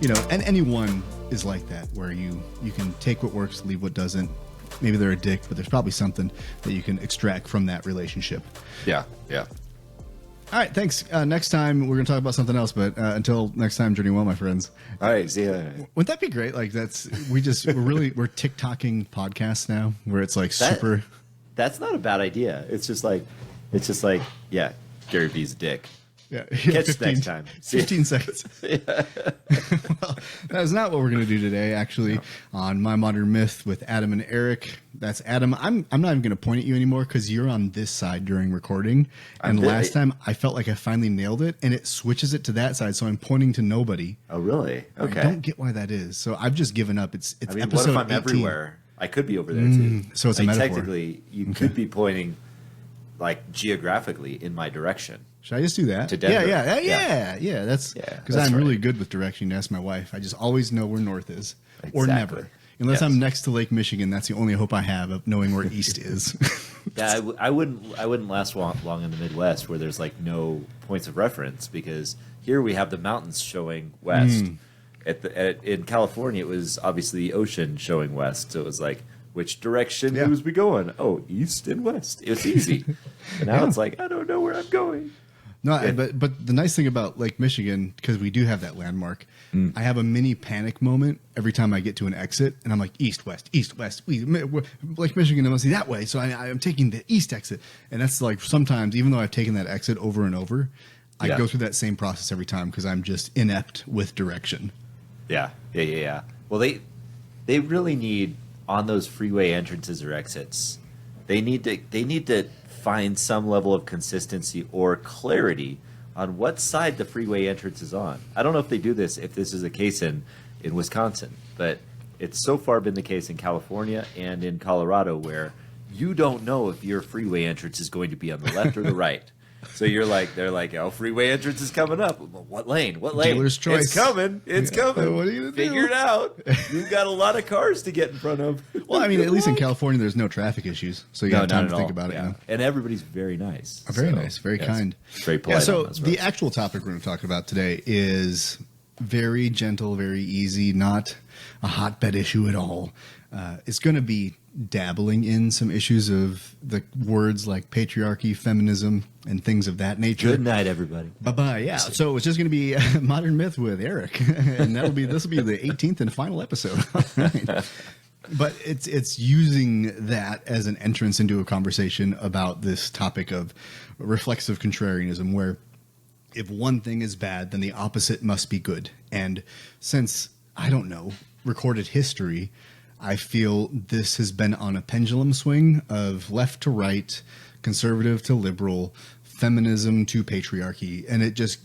and anyone is like that, where you can take what works, leave what doesn't. Maybe they're a dick, but there's probably something that you can extract from that relationship. Yeah. All right, thanks. Next time we're gonna talk about something else, but until next time, journey well, my friends. All right, see ya. Wouldn't that be great? Like we're TikToking podcasts now, where it's like super. That's not a bad idea. It's just like, yeah, Gary V's a dick. Yeah, Catch 15, next time. 15 seconds. Well, that's not what we're going to do today, actually, on My Modern Myth with Adam and Eric. That's Adam. I'm not even going to point at you anymore because you're on this side during recording. And last time I felt like I finally nailed it, and it switches it to that side, so I'm pointing to nobody. Oh, really? Okay. I don't get why that is. So I've just given up. It's episode what if I'm 18. everywhere? I could be over there, too. So it's a metaphor. Technically, you could be pointing, like, geographically in my direction. Should I just do that? To Denver. Yeah. That's because I'm really good with direction. You ask my wife. I just always know where north is, or never, unless I'm next to Lake Michigan. That's the only hope I have of knowing where east is. Yeah, I wouldn't last long in the Midwest where there's like no points of reference, because here we have the mountains showing west. In California, it was obviously the ocean showing west, so it was like, which direction was we going? Oh, east and west. It was easy. And now it's like, I don't know where I'm going. No, but the nice thing about Lake Michigan, because we do have that landmark, I have a mini panic moment every time I get to an exit, and I'm like, east, west, Lake Michigan, I must be that way, so I'm taking the east exit. And that's like, sometimes, even though I've taken that exit over and over, I go through that same process every time because I'm just inept with direction. Yeah. Well, they really need, on those freeway entrances or exits, they need to find some level of consistency or clarity on what side the freeway entrance is on. I don't know if they do this, if this is the case in Wisconsin, but it's so far been the case in California and in Colorado, where you don't know if your freeway entrance is going to be on the left or the right. So they're like, oh, freeway entrance is coming up. What lane? Dealer's choice. It's coming. What are you gonna Figure it out. You've got a lot of cars to get in front of. Well, I mean, at least in California, there's no traffic issues, so you have time to think about it. Yeah. And everybody's very nice. Very nice, very kind. Very polite. So the actual topic we're going to talk about today is very gentle, very easy, not a hotbed issue at all. It's going to be dabbling in some issues of the words like patriarchy, feminism, and things of that nature. Good night, everybody. Bye-bye. Yeah. So it's just going to be a Modern Myth with Eric, and this will be the 18th and final episode. Right. But it's using that as an entrance into a conversation about this topic of reflexive contrarianism, where if one thing is bad, then the opposite must be good. And since, I don't know, recorded history, I feel this has been on a pendulum swing of left to right, conservative to liberal, feminism to patriarchy, and it just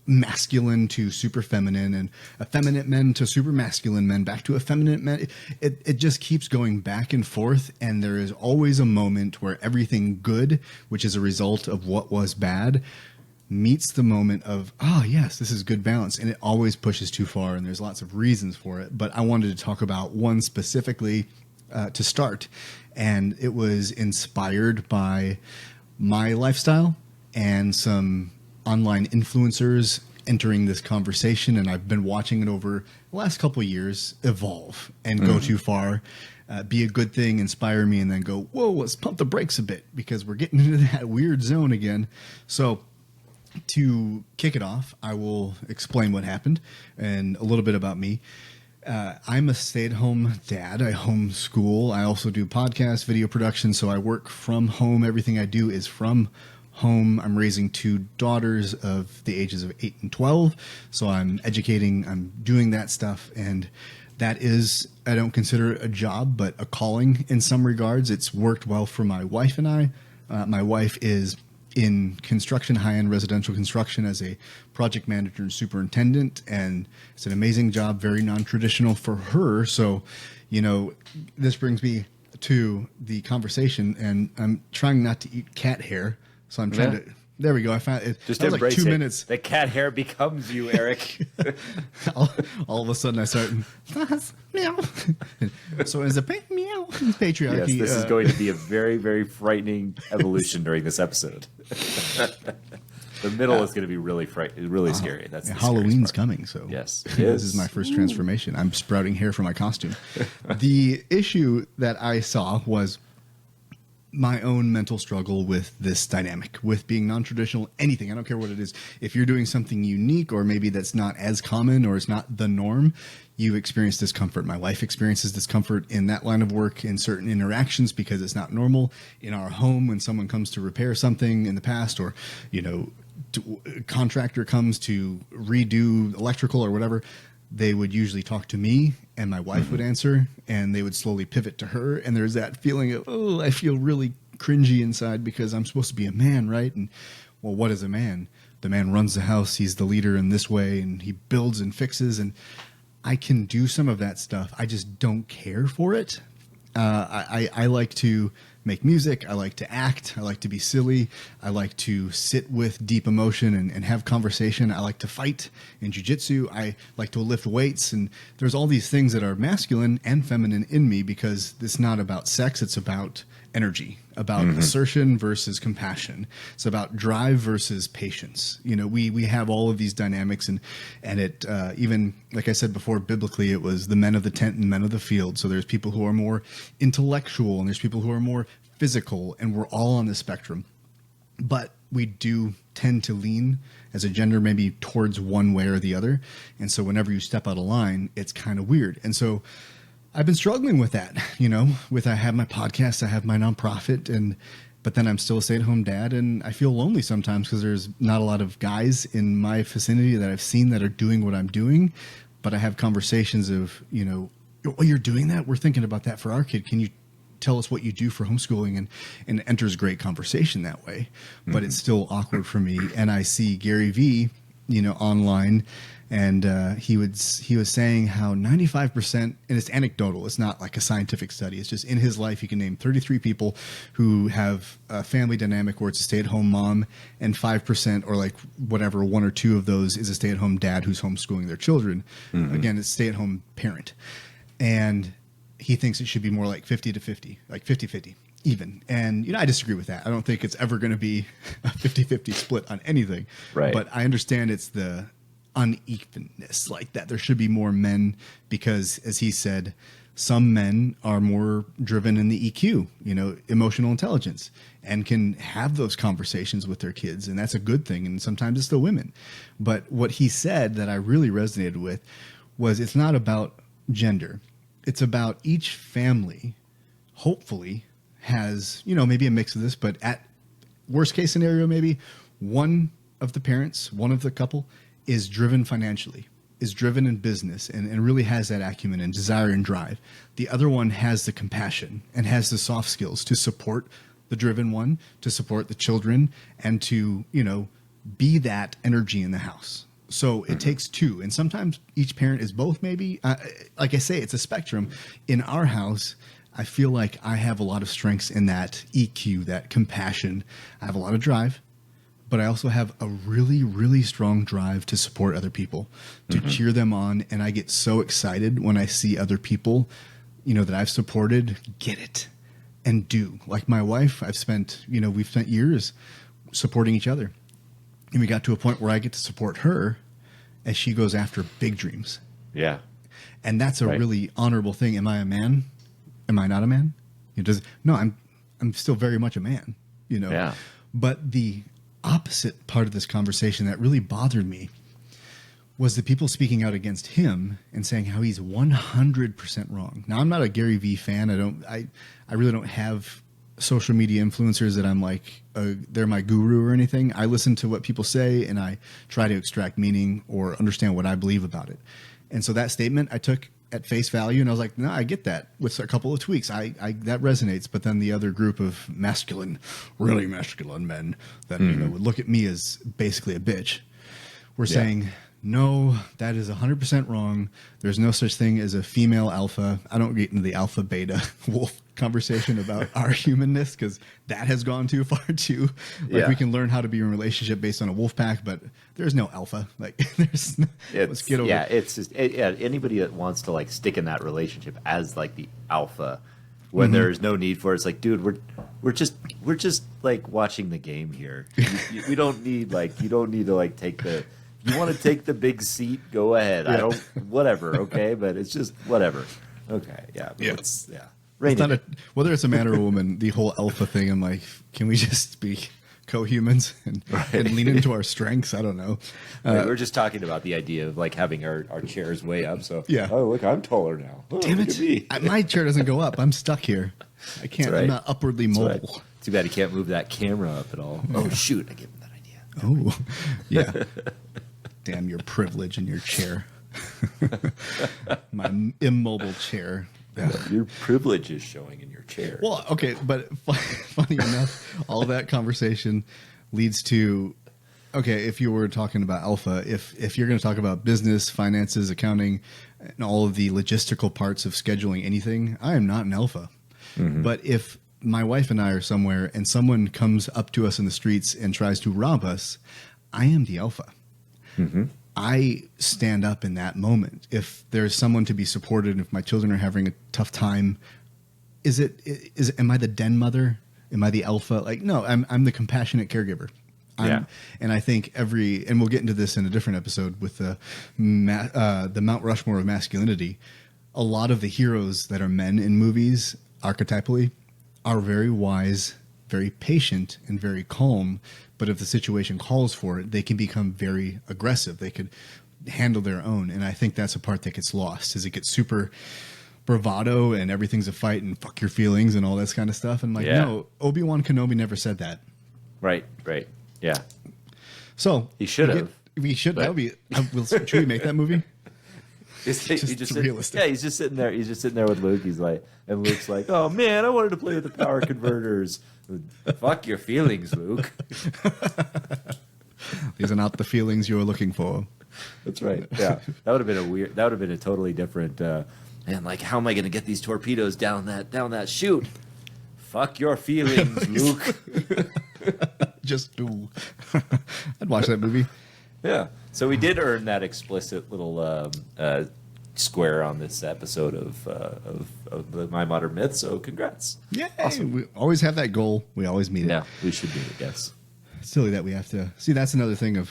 masculine to super feminine, and effeminate men to super masculine men, back to effeminate men. It just keeps going back and forth, and there is always a moment where everything good, which is a result of what was bad, meets the moment of, yes, this is good balance. And it always pushes too far, and there's lots of reasons for it. But I wanted to talk about one specifically to start. And it was inspired by my lifestyle and some online influencers entering this conversation. And I've been watching it over the last couple of years evolve and go too far. Be a good thing, inspire me, and then go, whoa, let's pump the brakes a bit, because we're getting into that weird zone again. So to kick it off, I will explain what happened and a little bit about me. I'm a stay-at-home dad. I homeschool. I also do podcast, video production, so I work from home. Everything I do is from home. I'm raising two daughters of the ages of 8 and 12, so I'm educating, I'm doing that stuff, and that is, I don't consider it a job, but a calling in some regards. It's worked well for my wife and I. My wife is in construction, high-end residential construction, as a project manager and superintendent, and it's an amazing job, very non-traditional for her. So, this brings me to the conversation, and I'm trying not to eat cat hair, so I'm trying to. There we go. I found it. Just that was embrace like 2 it. minutes. The cat hair becomes you, Eric. all of a sudden, I start meow. So as a meow patriarchy. Yes, this is going to be a very, very frightening evolution during this episode. The middle is going to be really really scary. That's the Halloween's part. coming, so Yes, it this is. is my first transformation. I'm sprouting hair for my costume. The issue that I saw was my own mental struggle with this dynamic, with being non-traditional, anything. I don't care what it is. If you're doing something unique, or maybe that's not as common, or it's not the norm, you experience discomfort. My wife experiences discomfort in that line of work, in certain interactions, because it's not normal. In our home, when someone comes to repair something in the past, or, a contractor comes to redo electrical or whatever, they would usually talk to me, and my wife would answer, and they would slowly pivot to her. And there's that feeling of, oh, I feel really cringy inside because I'm supposed to be a man, right? And, well, what is a man? The man runs the house. He's the leader in this way, and he builds and fixes. And I can do some of that stuff. I just don't care for it. I like to make music. I like to act. I like to be silly. I like to sit with deep emotion and have conversation. I like to fight in jiu-jitsu. I like to lift weights. And there's all these things that are masculine and feminine in me, because it's not about sex. It's about energy, about assertion versus compassion. It's about drive versus patience. We have all of these dynamics, and it even, like I said before, biblically, it was the men of the tent and men of the field. So there's people who are more intellectual, and there's people who are more physical, and we're all on the spectrum. But we do tend to lean as a gender maybe towards one way or the other. And so whenever you step out of line, it's kind of weird. And so I've been struggling with that, I have my podcast, I have my nonprofit, but then I'm still a stay-at-home dad, and I feel lonely sometimes because there's not a lot of guys in my vicinity that I've seen that are doing what I'm doing. But I have conversations of, oh, you're doing that? We're thinking about that for our kid. Can you tell us what you do for homeschooling? And it enters great conversation that way. But it's still awkward for me. And I see Gary Vee, online, and he was saying how 95%, and it's anecdotal, it's not like a scientific study, it's just in his life he can name 33 people who have a family dynamic where it's a stay-at-home mom, and 5%, or like whatever, one or two of those is a stay-at-home dad who's homeschooling their children. Again, it's stay-at-home parent. And he thinks it should be more like 50 to 50, like 50-50 even. And, I disagree with that. I don't think it's ever going to be a 50-50 split on anything. Right. But I understand it's the unevenness, like that there should be more men, because, as he said, some men are more driven in the EQ, emotional intelligence, and can have those conversations with their kids. And that's a good thing. And sometimes it's the women. But what he said that I really resonated with was, it's not about gender. It's about each family, hopefully, has, maybe a mix of this, but at worst case scenario, maybe one of the parents, one of the couple, is driven financially, is driven in business, and really has that acumen and desire and drive. The other one has the compassion and has the soft skills to support the driven one, to support the children, and to, be that energy in the house. So it takes two. And sometimes each parent is both, maybe. Like I say, it's a spectrum. In our house, I feel like I have a lot of strengths in that EQ, that compassion. I have a lot of drive. But I also have a really, really strong drive to support other people, to cheer them on. And I get so excited when I see other people, that I've supported, get it and do. Like my wife, we've spent years supporting each other. And we got to a point where I get to support her as she goes after big dreams. Yeah. And that's a really honorable thing. Am I a man? Am I not a man? No, I'm still very much a man, Yeah. But the opposite part of this conversation that really bothered me was the people speaking out against him and saying how he's 100% wrong. Now, I'm not a Gary Vee fan. I really don't have social media influencers that I'm like, they're my guru or anything. I listen to what people say, and I try to extract meaning or understand what I believe about it. And so that statement I took at face value, and I was like, no, I get that, with a couple of tweaks. I that resonates. But then the other group of really masculine men that would look at me as basically a bitch, were saying, no, that is 100% wrong. There's no such thing as a female alpha. I don't get into the alpha beta wolf conversation about our humanness, because that has gone too far too. Like, we can learn how to be in a relationship based on a wolf pack, but there's no alpha. Like, let's get over it. It's just anybody that wants to like stick in that relationship as like the alpha when there's no need for it. It's like, dude, we're just like watching the game here. We don't need you don't need to like take the. You want to take the big seat? Go ahead. I don't. Whatever. Okay, but it's just whatever. Okay. Yeah. It's not whether it's a man or a woman. The whole alpha thing. I'm like, can we just be co-humans and lean into our strengths? I don't know. We're just talking about the idea of like having our chairs way up. So oh look, I'm taller now. Oh, damn it! My chair doesn't go up. I'm stuck here. I can't. I'm not upwardly mobile. Right. Too bad he can't move that camera up at all. Oh shoot! I gave him that idea. Oh yeah. Damn your privilege in your chair. My immobile chair. Your privilege is showing in your chair. Well, okay, but funny enough, all that conversation leads to, okay, if you were talking about alpha, if you're going to talk about business, finances, accounting, and all of the logistical parts of scheduling anything, I am not an alpha. Mm-hmm. But if my wife and I are somewhere and someone comes up to us in the streets and tries to rob us, I am the alpha. Mm-hmm. I stand up in that moment. If there's someone to be supported, if my children are having a tough time, am I the den mother? Am I the alpha? Like, no, I'm the compassionate caregiver. And I think and we'll get into this in a different episode with the Mount Rushmore of masculinity. A lot of the heroes that are men in movies, archetypally, are very wise, very patient, and very calm. But if the situation calls for it, they can become very aggressive. They could handle their own. And I think that's a part that gets lost, is it gets super bravado and everything's a fight and fuck your feelings and all this kind of stuff. And I'm like, no, Obi-Wan Kenobi never said that. Right. Yeah. So he should have. We should. That would be. Should we make that movie? He's just realistic. He's just sitting there. He's just sitting there with Luke. And Luke's like, "Oh man, I wanted to play with the power converters." Fuck your feelings, Luke. These are not the feelings you were looking for. That's right. Yeah, that would have been That would have been a totally different. Man, like, how am I going to get these torpedoes down that chute? Fuck your feelings, Luke. Just do. I'd watch that movie. Yeah. So we did earn that explicit little square on this episode of the My Modern Myth. So congrats. Yeah. Awesome. We always have that goal. We always meet it. Yeah, we should meet it. Yes. It's silly that we have to see. That's another thing of,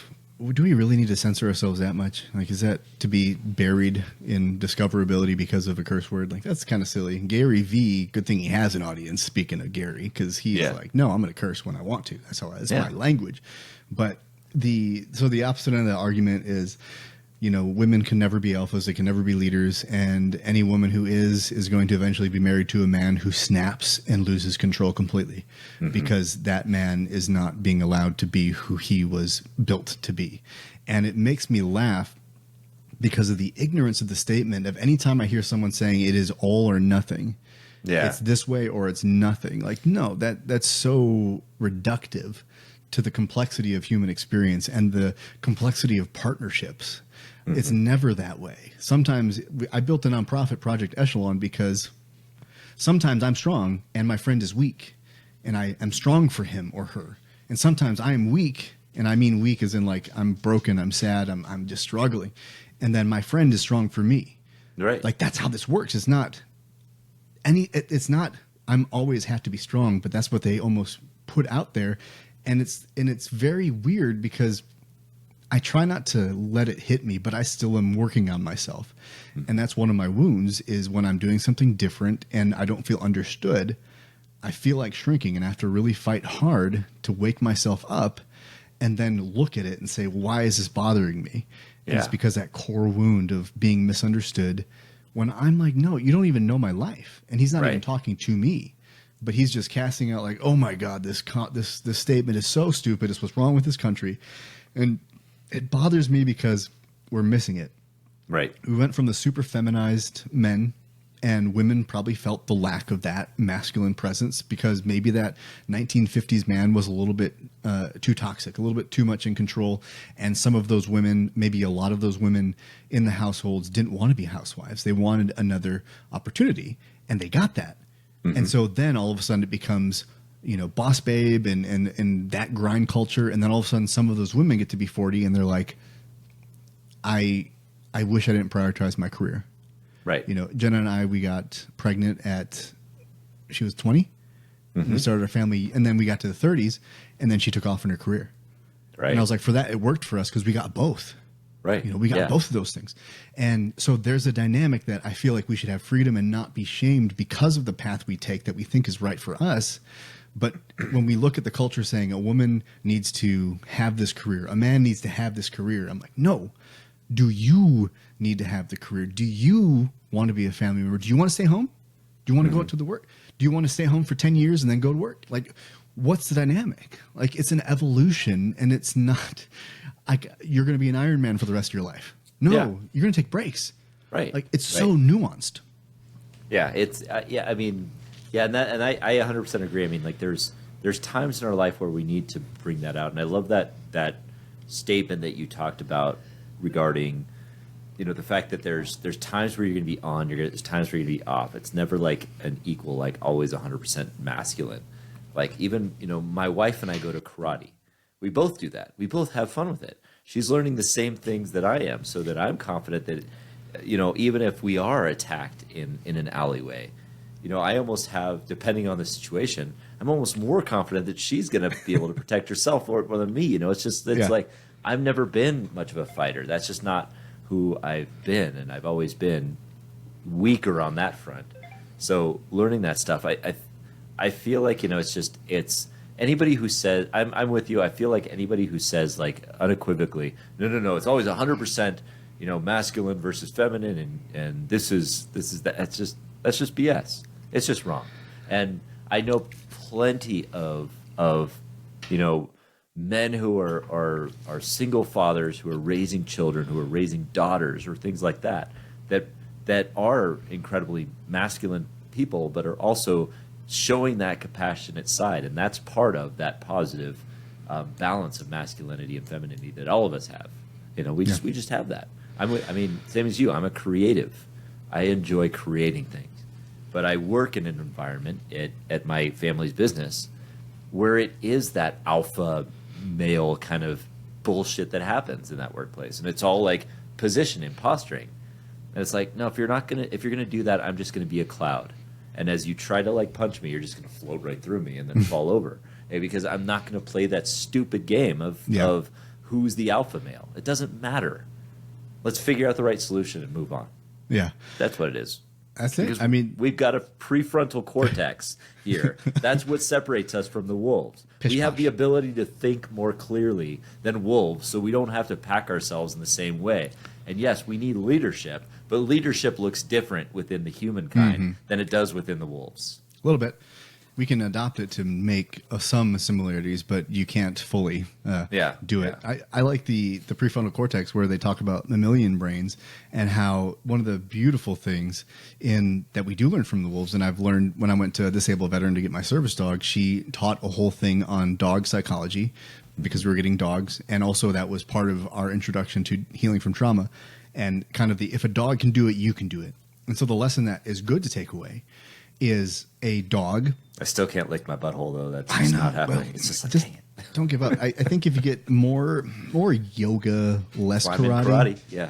do we really need to censor ourselves that much? Like, is that to be buried in discoverability because of a curse word? Like, that's kind of silly. Gary V, good thing he has an audience, speaking of Gary, because he's like, no, I'm going to curse when I want to. That's my language. But the opposite end of the argument is, women can never be alphas. They can never be leaders. And any woman who is going to eventually be married to a man who snaps and loses control completely, because that man is not being allowed to be who he was built to be. And it makes me laugh because of the ignorance of the statement of any time I hear someone saying it is all or nothing. Yeah. It's this way or it's nothing. Like, no, that's so reductive to the complexity of human experience and the complexity of partnerships. Mm-hmm. It's never that way. Sometimes I built a nonprofit, Project Echelon, because sometimes I'm strong and my friend is weak, and I am strong for him or her. And sometimes I am weak, and I mean weak as in like I'm broken, I'm sad, I'm just struggling. And then my friend is strong for me. Right. Like, that's how this works. It's not I'm always have to be strong, but that's what they almost put out there. And it's very weird because I try not to let it hit me, but I still am working on myself. And that's one of my wounds, is when I'm doing something different and I don't feel understood, I feel like shrinking, and I have to really fight hard to wake myself up and then look at it and say, why is this bothering me? And it's because that core wound of being misunderstood, when I'm like, no, you don't even know my life. And he's not even talking to me, but he's just casting out like, oh my God, this statement is so stupid. It's what's wrong with this country. And it bothers me because we're missing it. Right. We went from the super feminized men, and women probably felt the lack of that masculine presence because maybe that 1950s man was a little bit too toxic, a little bit too much in control. And some of those women, maybe a lot of those women in the households, didn't want to be housewives. They wanted another opportunity, and they got that. Mm-hmm. And so then all of a sudden it becomes, boss babe and that grind culture. And then all of a sudden some of those women get to be 40 and they're like, I wish I didn't prioritize my career. Right. Jenna and I, we got pregnant at she was 20. Mm-hmm. We started our family, and then we got to the 30s, and then she took off in her career. Right. And I was like, for that, it worked for us because we got both. Right. We got both of those things. And so there's a dynamic that I feel like we should have freedom and not be shamed because of the path we take that we think is right for us. But when we look at the culture saying a woman needs to have this career, a man needs to have this career, I'm like, no. Do you need to have the career? Do you want to be a family member? Do you want to stay home? Do you want to go out to the work? Do you want to stay home for 10 years and then go to work? Like, what's the dynamic? Like, it's an evolution, and it's not like you're going to be an Iron Man for the rest of your life. No, you're going to take breaks. Right. Like, it's so nuanced. Yeah, it's I mean, and I 100% agree. I mean, like there's times in our life where we need to bring that out, and I love that statement that you talked about regarding, the fact that there's times where you're going to be on, there's times where you're going to be off. It's never like an equal, like always 100% masculine. Like even, my wife and I go to karate. We both do that. We both have fun with it. She's learning the same things that I am, so that I'm confident that, even if we are attacked in an alleyway, I almost have, depending on the situation, I'm almost more confident that she's going to be able to protect herself more than me. It's just that it's like, I've never been much of a fighter. That's just not who I've been, and I've always been weaker on that front. So learning that stuff, I feel like, it's anybody who says, I'm with you. I feel like anybody who says like unequivocally, no, it's always 100%, masculine versus feminine, and this is that. That's just BS. It's just wrong. And I know plenty of men who are single fathers who are raising children, who are raising daughters or things like that are incredibly masculine people, but are also showing that compassionate side. And that's part of that positive balance of masculinity and femininity that all of us have. We just have that. I mean, same as you. I'm a creative. I enjoy creating things. But I work in an environment at my family's business where it is that alpha male kind of bullshit that happens in that workplace. And it's all like positioning, posturing. And it's like, no, if you're gonna do that, I'm just gonna be a cloud. And as you try to like punch me, you're just gonna float right through me and then fall over. Because I'm not gonna play that stupid game of who's the alpha male. It doesn't matter. Let's figure out the right solution and move on. Yeah. That's what it is. That's because it. I mean, we've got a prefrontal cortex here. That's what separates us from the wolves. We have the ability to think more clearly than wolves, so we don't have to pack ourselves in the same way. And yes, we need leadership, but leadership looks different within the humankind than it does within the wolves. A little bit. We can adopt it to make some similarities, but you can't fully do it. Yeah. I like the prefrontal cortex where they talk about mammalian brains and how one of the beautiful things that we do learn from the wolves, and I've learned when I went to a disabled veteran to get my service dog, she taught a whole thing on dog psychology because we were getting dogs, and also that was part of our introduction to healing from trauma and kind of if a dog can do it, you can do it. And so the lesson that is good to take away is a dog. I still can't lick my butthole though. That's just not happening. Well, it's just like, dang it. Don't give up. I think if you get more yoga, less karate. Yeah.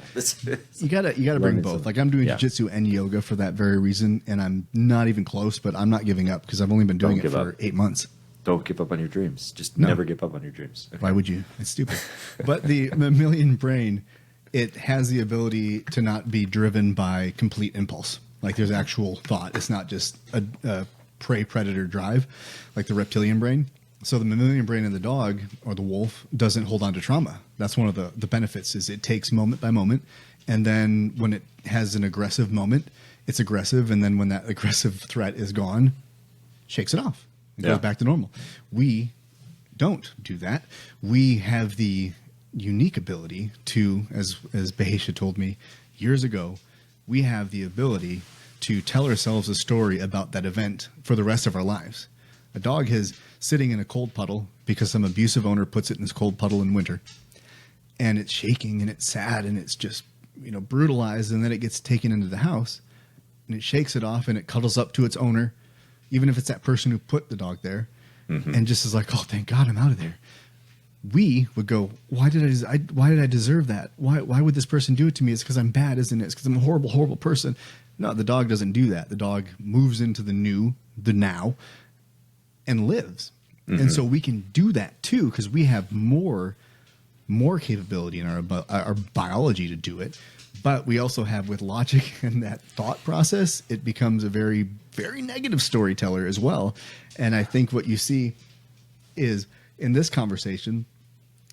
you gotta bring both. Like I'm doing jiu-jitsu and yoga for that very reason, and I'm not even close, but I'm not giving up because I've only been doing it for 8 months. Don't give up on your dreams. Just never give up on your dreams. Okay. Why would you? It's stupid. But the mammalian brain, it has the ability to not be driven by complete impulse. Like there's actual thought. It's not just a prey-predator drive like the reptilian brain. So the mammalian brain of the dog or the wolf doesn't hold on to trauma. That's one of the benefits is it takes moment by moment. And then when it has an aggressive moment, it's aggressive. And then when that aggressive threat is gone, shakes it off. It goes back to normal. We don't do that. We have the unique ability to, as Bahesha told me years ago, we have the ability to tell ourselves a story about that event for the rest of our lives. A dog is sitting in a cold puddle because some abusive owner puts it in this cold puddle in winter. And it's shaking and it's sad and it's just, brutalized. And then it gets taken into the house and it shakes it off and it cuddles up to its owner, even if it's that person who put the dog there, and just is like, oh, thank God I'm out of there. We would go, why did I deserve that? Why would this person do it to me? It's because I'm bad, isn't it? It's because I'm a horrible, horrible person. No, the dog doesn't do that. The dog moves into the new, the now and lives. And so we can do that too, because we have more capability in our biology to do it. But we also have, with logic and that thought process, it becomes a very, very negative storyteller as well. And I think what you see is in this conversation,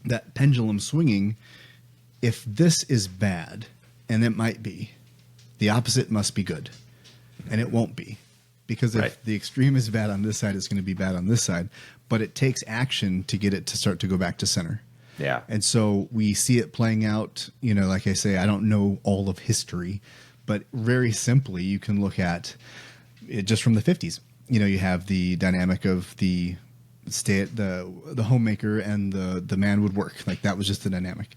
that pendulum swinging, if this is bad, and it might be, the opposite must be good. And it won't be. Because if the extreme is bad on this side, it's going to be bad on this side. But it takes action to get it to start to go back to center. Yeah. And so we see it playing out, you know, like I say, I don't know all of history, but very simply, you can look at it just from the 50s. You know, you have the dynamic of the homemaker and the man would work. Like that was just the dynamic.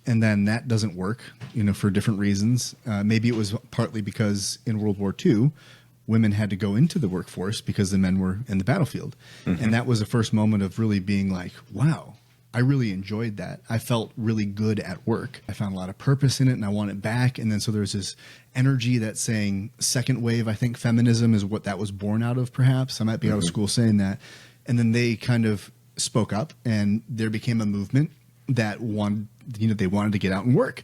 And then that doesn't work, you know, for different reasons. Maybe it was partly because in World War II, women had to go into the workforce because the men were in the battlefield. And that was the first moment of really being like, wow, I really enjoyed that. I felt really good at work. I found a lot of purpose in it and I want it back. And then so there's this energy that's saying second wave, I think feminism is what that was born out of, perhaps. I might be out of school saying that. And then they kind of spoke up and there became a movement that they wanted to get out and work.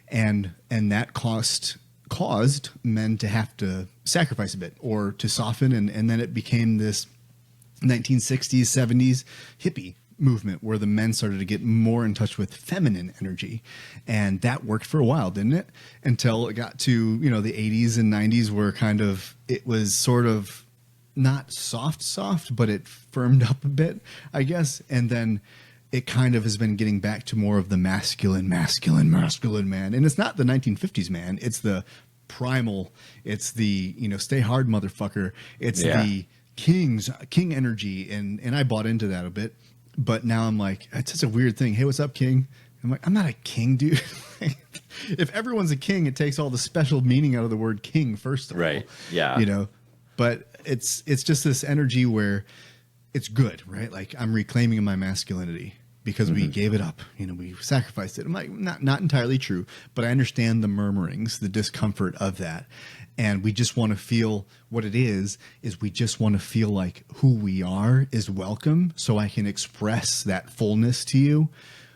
And that caused men to have to sacrifice a bit or to soften. And then it became this 1960s, 70s hippie movement where the men started to get more in touch with feminine energy. And that worked for a while, didn't it? Until it got to, you know, the 80s and 90s where it was sort of not soft, but it firmed up a bit, I guess. And then it kind of has been getting back to more of the masculine man. And it's not the 1950s man. It's the primal. It's the, you know, stay hard motherfucker. It's the king energy. And I bought into that a bit. But now I'm like, it's just a weird thing. Hey, what's up, king? I'm like, I'm not a king, dude. If everyone's a king, it takes all the special meaning out of the word king, first of all. Right. Yeah. You know, but it's just this energy where it's good, right? Like I'm reclaiming my masculinity because we gave it up. You know, we sacrificed it. I'm like, not entirely true, but I understand the murmurings, the discomfort of that. And we just want to feel what it is we just want to feel like who we are is welcome so I can express that fullness to you.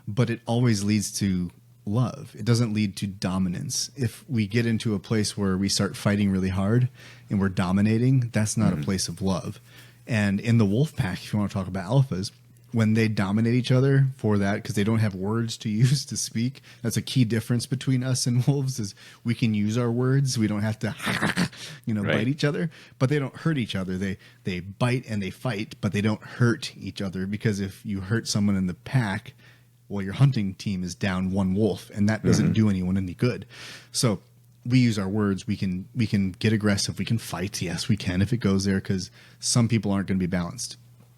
But it always leads to love. It doesn't lead to dominance. If we get into a place where we start fighting really hard and we're dominating, that's not a place of love. And in the wolf pack, if you want to talk about alphas, when they dominate each other for that, because they don't have words to use to speak, that's a key difference between us and wolves is we can use our words. We don't have to, bite each other, but they don't hurt each other. They bite and they fight, but they don't hurt each other because if you hurt someone in the pack, well, your hunting team is down one wolf, and that doesn't do anyone any good. So we use our words. We can get aggressive. We can fight. Yes, we can if it goes there because some people aren't going to be balanced.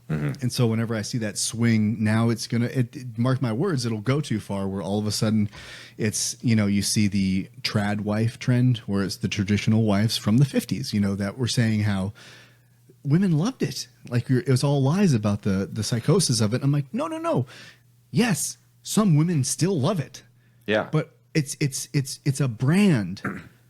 And so whenever I see that swing, now it's going to, mark my words, it'll go too far where all of a sudden it's, you know, you see the trad wife trend where it's the traditional wives from the 50s, you know, that were saying how women loved it. Like it was all lies about the psychosis of it. I'm like, no. Yes, some women still love it. Yeah. But it's a brand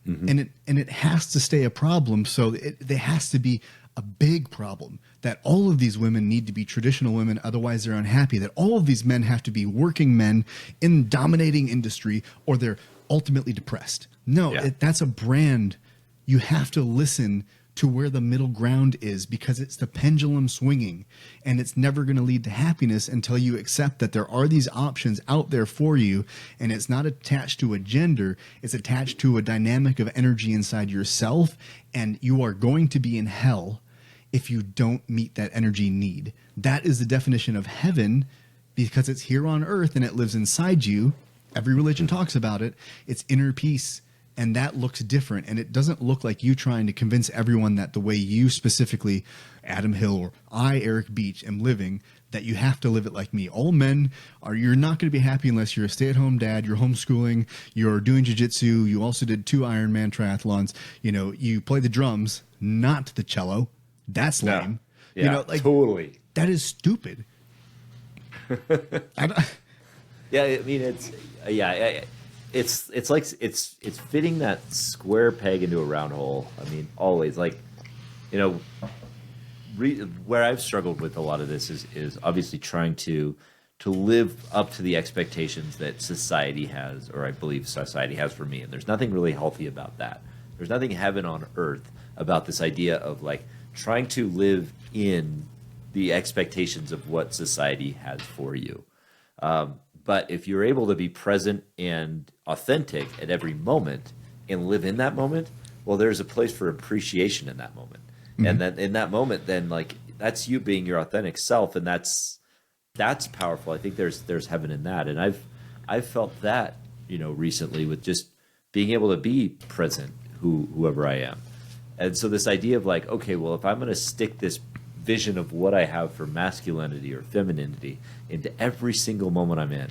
and it has to stay a problem. So there has to be a big problem that all of these women need to be traditional women, otherwise they're unhappy, that all of these men have to be working men in dominating industry or they're ultimately depressed. No, that's a brand. You have to listen to where the middle ground is because it's the pendulum swinging and it's never going to lead to happiness until you accept that there are these options out there for you and it's not attached to a gender, it's attached to a dynamic of energy inside yourself, and you are going to be in hell if you don't meet that energy need. That is the definition of heaven because it's here on earth and it lives inside you. Every religion talks about it. It's inner peace. And that looks different. And it doesn't look like you trying to convince everyone that the way you specifically, Adam Hill, or I, Eric Beach, am living, that you have to live it like me. All men you're not going to be happy unless you're a stay-at-home dad, you're homeschooling, you're doing jiu-jitsu, you also did 2 Ironman triathlons, you know, you play the drums, not the cello. That's lame. Yeah, you know, like, totally. That is stupid. Yeah, I mean, it's like it's fitting that square peg into a round hole. I mean, always, like, you know, where I've struggled with a lot of this is obviously trying to live up to the expectations that society has, or I believe society has for me. And there's nothing really healthy about that. There's nothing heaven on earth about this idea of like trying to live in the expectations of what society has for you. But if you're able to be present and authentic at every moment and live in that moment, well, there's a place for appreciation in that moment. Mm-hmm. And then in that moment, then like that's you being your authentic self, and that's powerful. I think there's heaven in that, and I've felt that recently with just being able to be present, whoever I am. And so this idea of like, okay, well, if I'm going to stick this vision of what I have for masculinity or femininity into every single moment I'm in,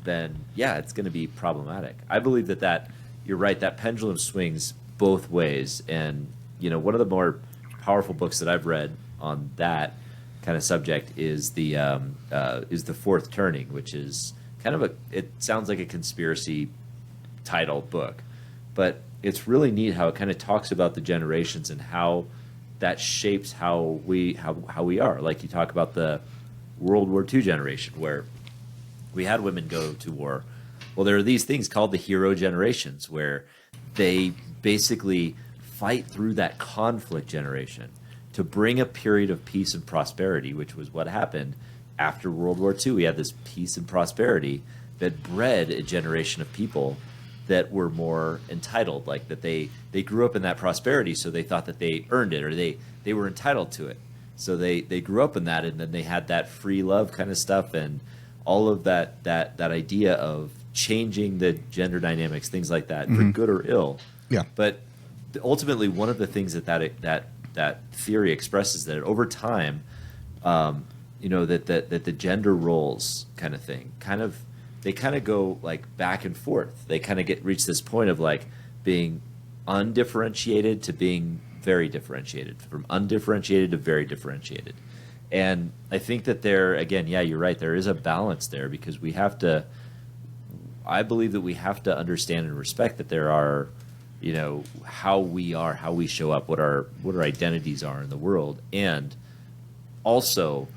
then yeah, it's going to be problematic. I believe that you're right, that pendulum swings both ways. And one of the more powerful books that I've read on that kind of subject is the Fourth Turning, which is kind of it sounds like a conspiracy title book, but it's really neat how it kind of talks about the generations and how that shapes how we are. Like you talk about the World War II generation where we had women go to war. Well, there are these things called the hero generations where they basically fight through that conflict generation to bring a period of peace and prosperity, which was what happened after World War II. We had this peace and prosperity that bred a generation of people that were more entitled, like that they grew up in that prosperity, so they thought that they earned it, or they were entitled to it. So they grew up in that, and then they had that free love kind of stuff, and all of that idea of changing the gender dynamics, things like that, for good or ill. Yeah. But ultimately, one of the things that theory expresses that over time, that the gender roles kind of thing they kind of go like back and forth. They kind of reach this point of like being undifferentiated to being very differentiated, from undifferentiated to very differentiated. And I think that you're right, there is a balance there, because I believe that we have to understand and respect that there are, how we show up, what our identities are in the world, and also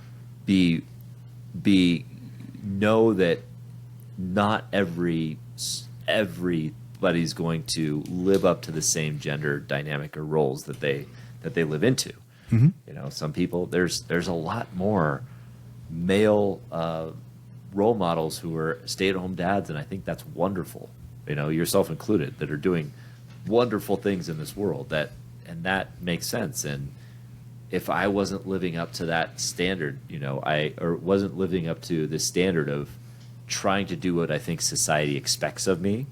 know that not everybody's going to live up to the same gender dynamic or roles that they live into. Mm-hmm. Some people, there's a lot more male role models who are stay-at-home dads, and I think that's wonderful. Yourself included, that are doing wonderful things in this world. And that makes sense. And if I wasn't living up to that standard, or wasn't living up to the standard of trying to do what I think society expects of me,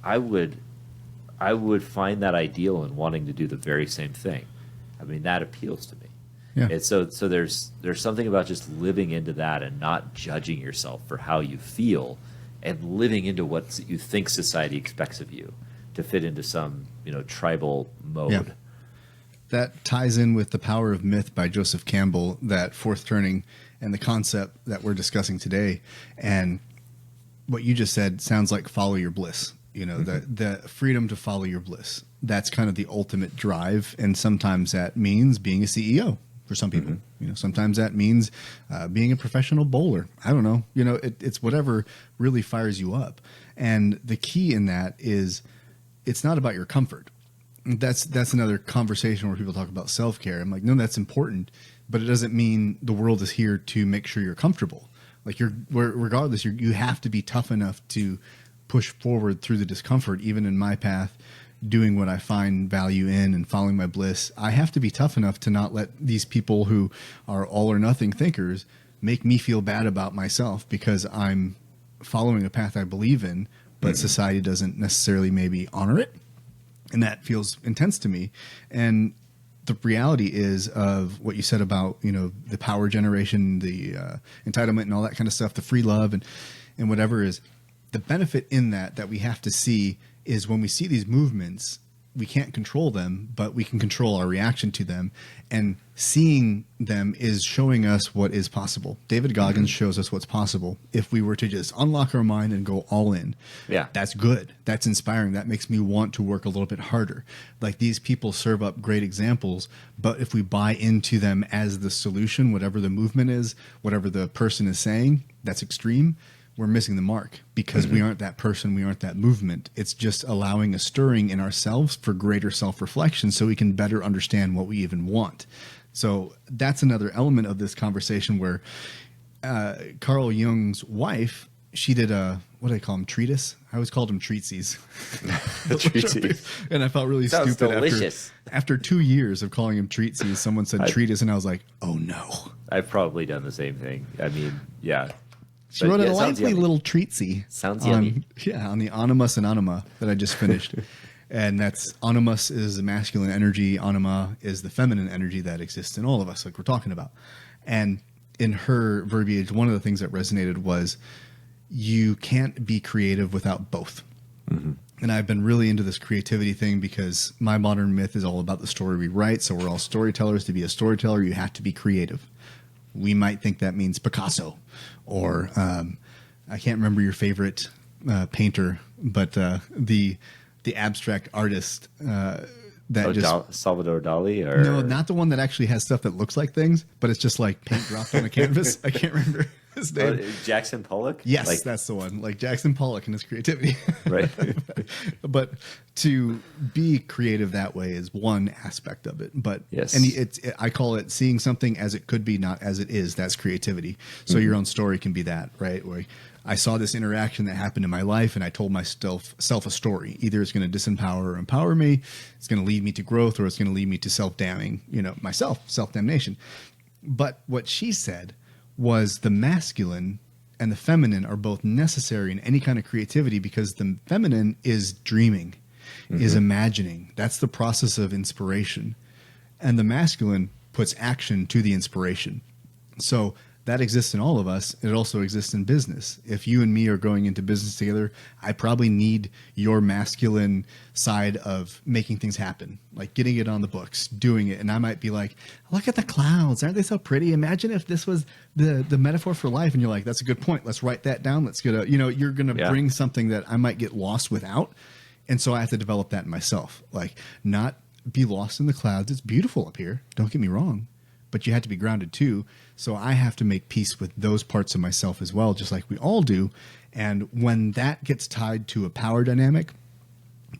I would find that ideal and wanting to do the very same thing. I mean, that appeals to me. Yeah. And so there's something about just living into that and not judging yourself for how you feel, and living into what you think society expects of you to fit into some tribal mode. Yeah. That ties in with The Power of Myth by Joseph Campbell, that Fourth Turning, and the concept that we're discussing today. And what you just said sounds like follow your bliss. The freedom to follow your bliss. That's kind of the ultimate drive. And sometimes that means being a CEO for some people. Mm-hmm. Sometimes that means being a professional bowler. I don't know. It's whatever really fires you up. And the key in that is it's not about your comfort. That's another conversation where people talk about self-care. I'm like, no, that's important, but it doesn't mean the world is here to make sure you're comfortable. Like regardless, you have to be tough enough to push forward through the discomfort. Even in my path, doing what I find value in and following my bliss, I have to be tough enough to not let these people who are all or nothing thinkers make me feel bad about myself because I'm following a path I believe in, but society doesn't necessarily maybe honor it. And that feels intense to me. And the reality is of what you said about, the power generation, the entitlement and all that kind of stuff, the free love and whatever, is the benefit in that we have to see is when we see these movements, we can't control them, but we can control our reaction to them. And seeing them is showing us what is possible. David Goggins shows us what's possible if we were to just unlock our mind and go all in. Yeah. That's good. That's inspiring. That makes me want to work a little bit harder. Like, these people serve up great examples, but if we buy into them as the solution, whatever the movement is, whatever the person is saying, that's extreme. We're missing the mark, because we aren't that person. We aren't that movement. It's just allowing a stirring in ourselves for greater self-reflection so we can better understand what we even want. So that's another element of this conversation where Carl Jung's wife, she did what do they call them? Treatise? I always called them treatsies. Treatise. And I felt really Sounds stupid delicious. after 2 years of calling them treatsies. Someone said treatise, and I was like, oh no. I've probably done the same thing. I mean, yeah. She wrote a sounds lively yummy. little treatsy. Sounds on, yummy. Yeah, on the animus and anima that I just finished. And that's, animus is the masculine energy, anima is the feminine energy that exists in all of us, like we're talking about. And in her verbiage, one of the things that resonated was, you can't be creative without both. And I've been really into this creativity thing because my modern myth is all about the story we write. So we're all storytellers. To be a storyteller, you have to be creative. We might think that means Picasso, or I can't remember your favorite painter, but the abstract artist Salvador Dali, or no, not the one that actually has stuff that looks like things, but it's just like paint dropped on a canvas. I can't remember his name. Jackson Pollock. Yes, that's the one. Like Jackson Pollock and his creativity. Right. But to be creative that way is one aspect of it. But yes, and I call it seeing something as it could be, not as it is. That's creativity. So your own story can be that, right? Where I saw this interaction that happened in my life, and I told myself a story. Either it's going to disempower or empower me. It's going to lead me to growth, or it's going to lead me to self-damning, self-damnation. But what she said was the masculine and the feminine are both necessary in any kind of creativity, because the feminine is dreaming, is imagining. That's the process of inspiration. And the masculine puts action to the inspiration. So that exists in all of us. It also exists in business. If you and me are going into business together, I probably need your masculine side of making things happen, like getting it on the books, doing it. And I might be like, look at the clouds. Aren't they so pretty? Imagine if this was the metaphor for life. And you're like, that's a good point. Let's write that down. Let's get you're going to bring something that I might get lost without. And so I have to develop that in myself, like not be lost in the clouds. It's beautiful up here. Don't get me wrong. But you have to be grounded too. So I have to make peace with those parts of myself as well, just like we all do. And when that gets tied to a power dynamic,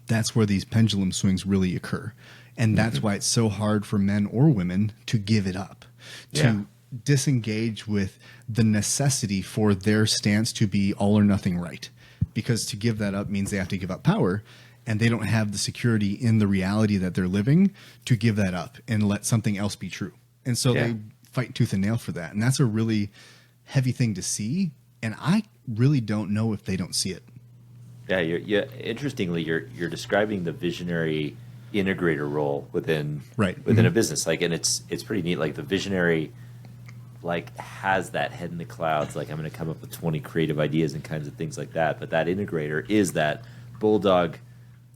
that's where these pendulum swings really occur. And that's why it's so hard for men or women to give it up, to disengage with the necessity for their stance to be all or nothing right. Because to give that up means they have to give up power. And they don't have the security in the reality that they're living to give that up and let something else be true. And so they fight tooth and nail for that. And that's a really heavy thing to see. And I really don't know if they don't see it. Yeah. Interestingly, you're describing the visionary integrator role within a business. Like, and it's pretty neat. Like the visionary, like has that head in the clouds. Like I'm going to come up with 20 creative ideas and kinds of things like that. But that integrator is that bulldog.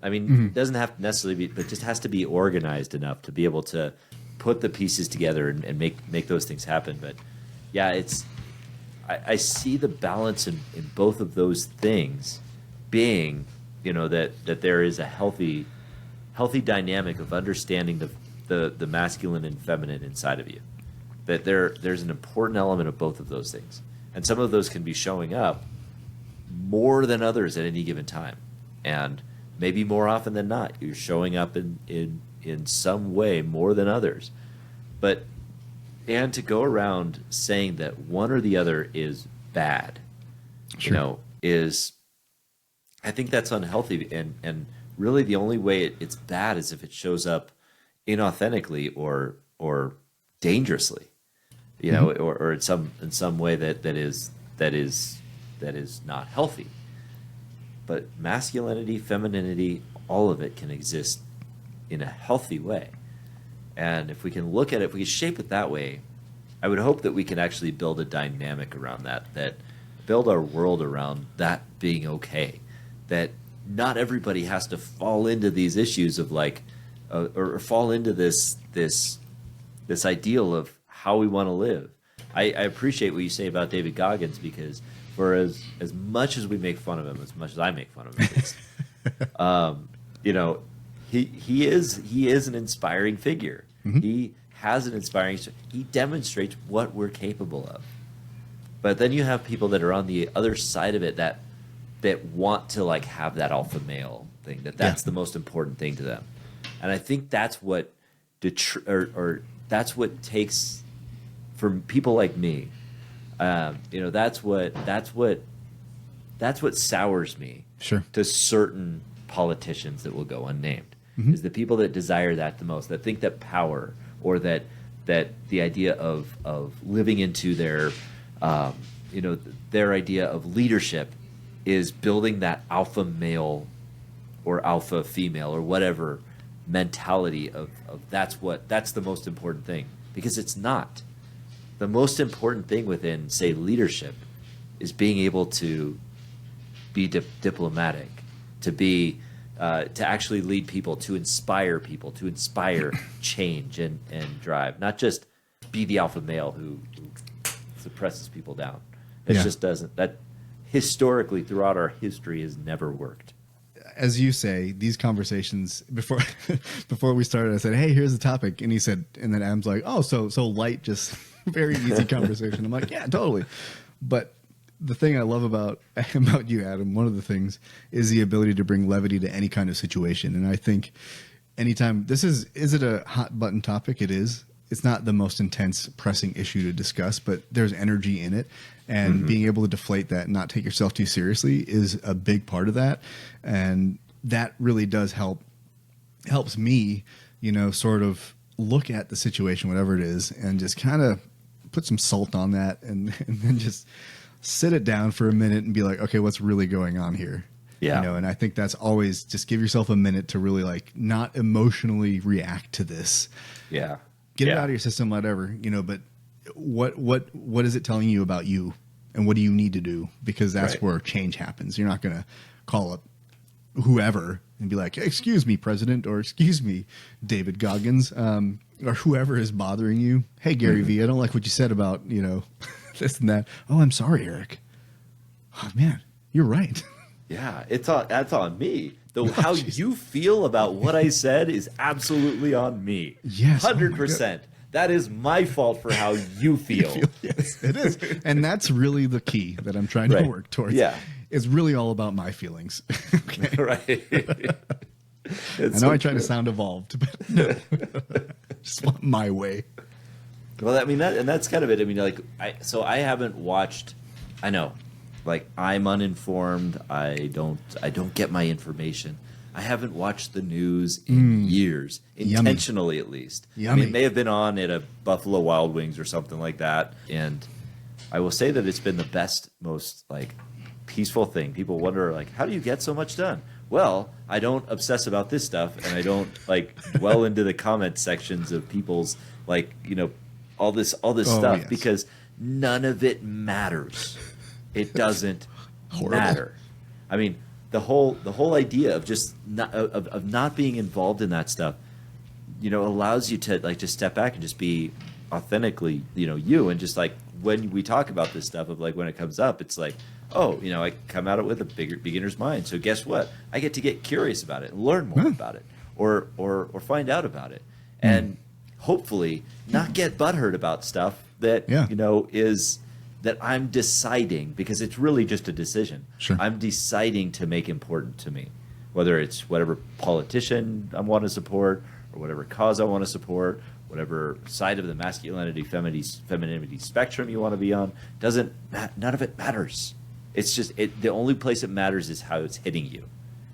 I mean, it doesn't have to necessarily be, but just has to be organized enough to be able to put the pieces together and make those things happen. But yeah, I see the balance in both of those things being, that there is a healthy dynamic of understanding the masculine and feminine inside of you. That there's an important element of both of those things. And some of those can be showing up more than others at any given time. And maybe more often than not, you're showing up in some way more than others. And to go around saying that one or the other is bad, I think that's unhealthy. And really the only way it's bad is if it shows up inauthentically or dangerously, or in some way that is not healthy. But masculinity, femininity, all of it can exist in a healthy way. And if we can look at it, if we can shape it that way, I would hope that we can actually build a dynamic around that build our world around that being okay. That not everybody has to fall into these issues of like, or fall into this ideal of how we want to live. I appreciate what you say about David Goggins, because for as much as we make fun of him, as much as I make fun of him, at least, you know, he is an inspiring figure. Mm-hmm. He has an inspiring. He demonstrates what we're capable of. But then you have people that are on the other side of it that want to like have that alpha male thing. That's the most important thing to them. And I think that's what that's what takes from people like me. You know, that's what sours me. Sure. To certain politicians that will go unnamed. Mm-hmm. Is the people that desire that the most, that think that power or that the idea of living into their you know, their idea of leadership is building that alpha male or alpha female or whatever mentality of that's the most important thing, because it's not. The most important thing within, say, leadership is being able to be diplomatic, to be to actually lead people, to inspire change and drive, not just be the alpha male who suppresses people down. It just doesn't. That historically throughout our history has never worked. As you say, these conversations before we started, I said, "Hey, here's the topic," and he said, and then Adam's like, "Oh, so light, just very easy conversation." I'm like, "Yeah, totally." But the thing I love about you, Adam, one of the things is the ability to bring levity to any kind of situation, and I think anytime is it a hot button topic? It is. It's not the most intense, pressing issue to discuss, but there's energy in it. And mm-hmm. being able to deflate that and not take yourself too seriously is a big part of that. And that really does helps me, you know, sort of look at the situation, whatever it is, and just kind of put some salt on that and then just sit it down for a minute and be like, okay, what's really going on here? Yeah. You know, and I think that's always just give yourself a minute to really like not emotionally react to this. Yeah. Get it out of your system, whatever, you know, but what is it telling you about you, and what do you need to do? Because that's where change happens. You're not going to call up whoever and be like, excuse me, President, or excuse me, David Goggins, or whoever is bothering you. Hey, Gary mm-hmm. V, I don't like what you said about, you know, this and that. Oh, I'm sorry, Eric. Oh, man, you're right. Yeah, that's on me. How you feel about what I said is absolutely on me. Yes, 100%. That is my fault for how you feel. Yes, it is. And that's really the key that I'm trying to work towards. Yeah. It's really all about my feelings. Okay. Right. I know I try to sound evolved, but no. Just want my way. Well, I mean, that's kind of it. I mean, like, I haven't watched, I know, like, I'm uninformed. I don't get my information. I haven't watched the news in years, intentionally at least. Yummy. I mean, it may have been on at a Buffalo Wild Wings or something like that. And I will say that it's been the most like peaceful thing. People wonder, like, how do you get so much done? Well, I don't obsess about this stuff, and I don't like dwell into the comment sections of people's, like, you know, all this stuff, because none of it matters. It doesn't matter. I mean, the whole idea of just not being involved in that stuff, you know, allows you to like just step back and just be authentically, you know, you, and just like when we talk about this stuff of like when it comes up, it's like, oh, you know, I come at it with a beginner's mind. So guess what? I get to get curious about it and learn more about it, or find out about it, and hopefully not get butthurt about stuff that you know is. That I'm deciding, because it's really just a decision. Sure. I'm deciding to make important to me, whether it's whatever politician I want to support, or whatever cause I want to support, whatever side of the masculinity, femininity spectrum you want to be on. None of it matters. It's just the only place it matters is how it's hitting you,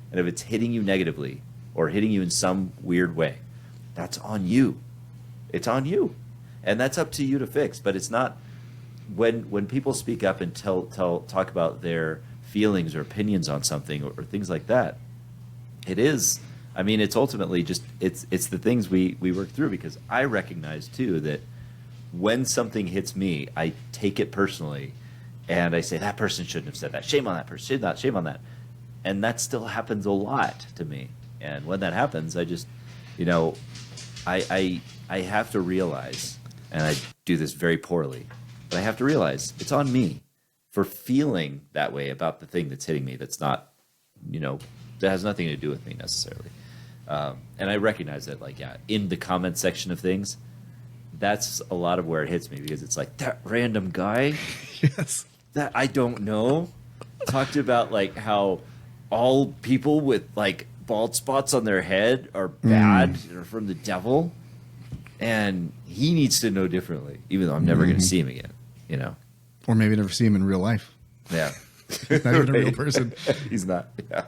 and if it's hitting you negatively or hitting you in some weird way, that's on you. It's on you, and that's up to you to fix. But it's not. When people speak up and talk about their feelings or opinions on something or things like that, it is, I mean, it's ultimately just it's the things we work through, because I recognize too that when something hits me, I take it personally, and I say that person shouldn't have said that. Shame on that person. Shame on that. And that still happens a lot to me. And when that happens, I just, you know, I have to realize, and I do this very poorly, but I have to realize it's on me for feeling that way about the thing that's hitting me. That's not, you know, that has nothing to do with me necessarily. And I recognize that, like, yeah, in the comment section of things, that's a lot of where it hits me, because it's like, that random guy Yes. that I don't know talked about, like, how all people with, like, bald spots on their head are bad or from the devil, and he needs to know differently, even though I'm never going to see him again, you know? Or maybe never see him in real life. Yeah. He's not even a real person. He's not. Yeah.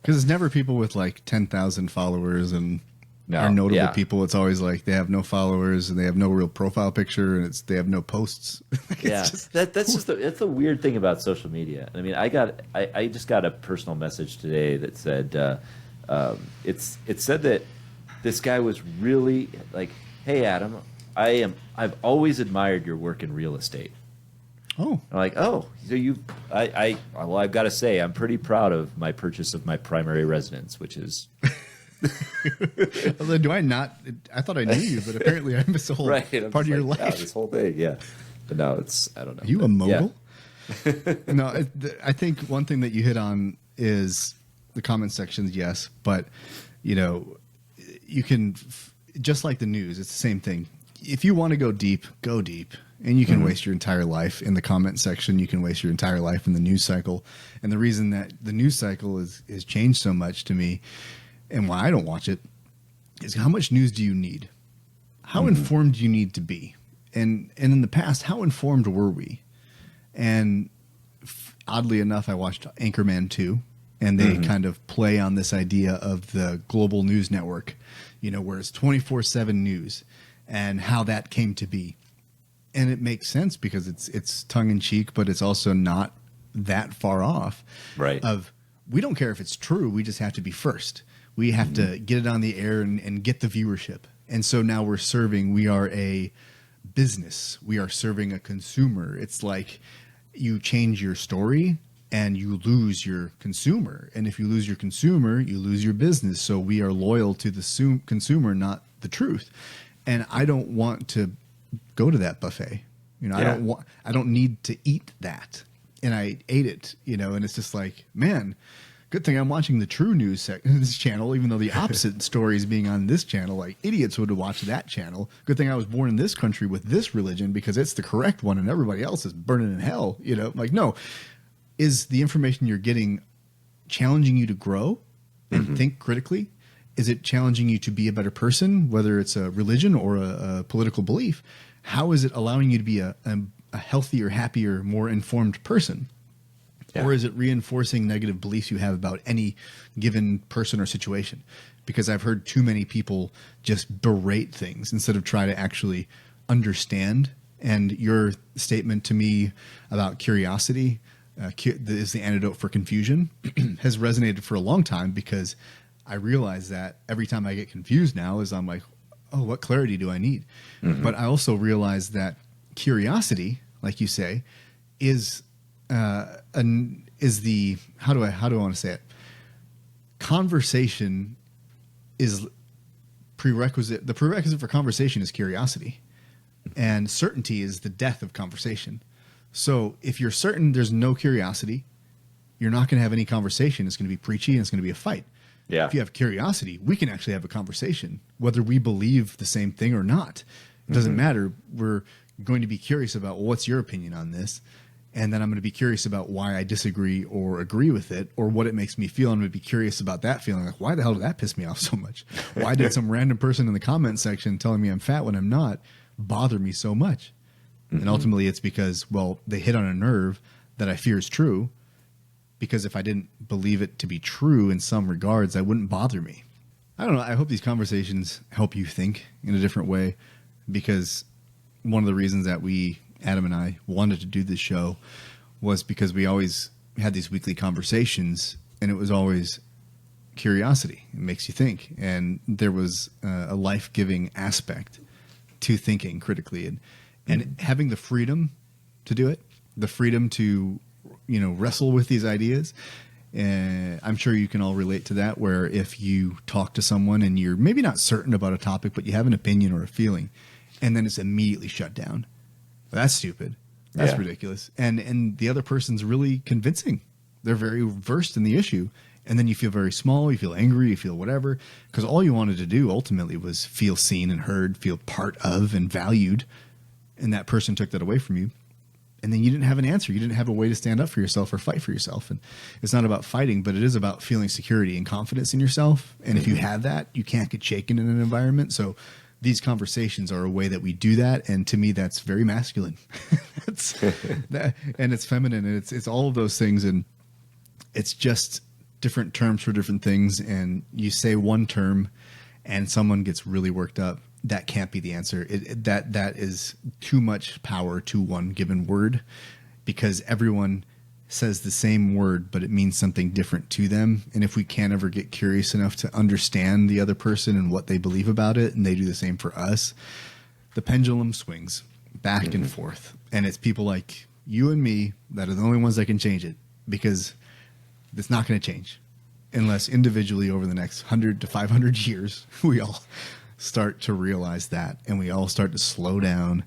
Because it's never people with like 10,000 followers and No, are notable yeah. people. It's always like they have no followers and they have no real profile picture, and they have no posts. Yeah, that's the weird thing about social media. I mean, I just got a personal message today that said it said that this guy was really like, "Hey Adam, I've always admired your work in real estate." Oh, I'm like, "Oh, so well, I've got to say, I'm pretty proud of my purchase of my primary residence, which is." do I not? I thought I knew you, but apparently I missed the whole Right, part of your life. Yeah, this whole thing, yeah. But no, I don't know. Are you a mogul? Yeah. No, I think one thing that you hit on is the comment sections, yes, but you know, you can just like the news. It's the same thing. If you want to go deep, and you can waste your entire life in the comment section. You can waste your entire life in the news cycle. And the reason that the news cycle is changed so much to me, and why I don't watch it, is how much news do you need? How informed do you need to be? And in the past, how informed were we? And oddly enough, I watched Anchorman 2, and they kind of play on this idea of the global news network, you know, where it's 24/7 news and how that came to be. And it makes sense because it's tongue in cheek, but it's also not that far off. Right. Of, we don't care if it's true. We just have to be first. We have to get it on the air and get the viewership. And so now we are a business. We are serving a consumer. It's like you change your story and you lose your consumer. And if you lose your consumer, you lose your business. So we are loyal to the consumer, not the truth. And I don't want to go to that buffet. You know, Yeah. I don't need to eat that. And I ate it, you know, and it's just like, man, good thing I'm watching the true news this channel, even though the opposite story is being on this channel. Like, idiots would have watched that channel. Good thing I was born in this country with this religion, because it's the correct one and everybody else is burning in hell. You know, like, no. Is the information you're getting challenging you to grow and think critically? Is it challenging you to be a better person, whether it's a religion or a political belief? How is it allowing you to be a healthier, happier, more informed person? Yeah. Or is it reinforcing negative beliefs you have about any given person or situation? Because I've heard too many people just berate things instead of try to actually understand. And your statement to me about curiosity is the antidote for confusion has resonated for a long time, because I realize that every time I get confused now is I'm like, oh, what clarity do I need? But I also realize that curiosity, like you say, is the how do I want to say it? Conversation is prerequisite. The prerequisite for conversation is curiosity, and certainty is the death of conversation. So if you're certain there's no curiosity, you're not going to have any conversation. It's going to be preachy and it's going to be a fight. Yeah. If you have curiosity, we can actually have a conversation, whether we believe the same thing or not. It doesn't matter. We're going to be curious about, well, what's your opinion on this? And then I'm going to be curious about why I disagree or agree with it, or what it makes me feel. I'm going to be curious about that feeling. Like, why the hell did that piss me off so much? Why did some random person in the comment section telling me I'm fat when I'm not bother me so much? And ultimately it's because, well, they hit on a nerve that I fear is true, because if I didn't believe it to be true in some regards, that wouldn't bother me. I don't know. I hope these conversations help you think in a different way, because one of the reasons that Adam and I wanted to do this show was because we always had these weekly conversations, and it was always curiosity. It makes you think. And there was a life-giving aspect to thinking critically, and having the freedom to do it, the freedom to, you know, wrestle with these ideas. I'm sure you can all relate to that, where if you talk to someone and you're maybe not certain about a topic, but you have an opinion or a feeling, and then it's immediately shut down. That's stupid. That's ridiculous. And the other person's really convincing. They're very versed in the issue. And then you feel very small, you feel angry, you feel whatever, because all you wanted to do ultimately was feel seen and heard, feel part of and valued. And that person took that away from you. And then you didn't have an answer. You didn't have a way to stand up for yourself or fight for yourself. And it's not about fighting, but it is about feeling security and confidence in yourself. And if you have that, you can't get shaken in an environment. So these conversations are a way that we do that. And to me, that's very masculine. And it's feminine. And it's all of those things. And it's just different terms for different things. And you say one term and someone gets really worked up. That can't be the answer. That is too much power to one given word, because everyone says the same word, but it means something different to them. And if we can't ever get curious enough to understand the other person and what they believe about it, and they do the same for us, the pendulum swings back and forth. And it's people like you and me that are the only ones that can change it, because it's not going to change unless individually over the next 100 to 500 years, we all start to realize that, and we all start to slow down,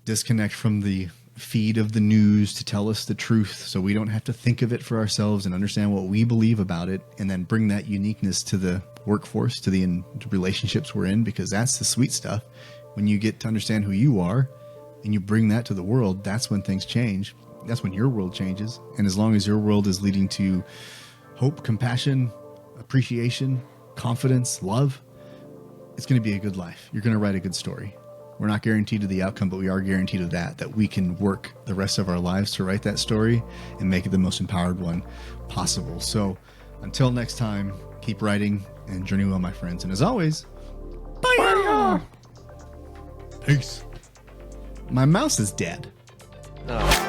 disconnect from the feed of the news to tell us the truth, so we don't have to think of it for ourselves and understand what we believe about it, and then bring that uniqueness to the workforce, to the relationships we're in, because that's the sweet stuff. When you get to understand who you are and you bring that to the world, that's when things change. That's when your world changes. And as long as your world is leading to hope, compassion, appreciation, confidence, love, it's going to be a good life. You're going to write a good story. We're not guaranteed to the outcome, but we are guaranteed of that we can work the rest of our lives to write that story and make it the most empowered one possible. So until next time, keep writing and journey well, my friends. And as always, bye. Peace. My mouse is dead. No.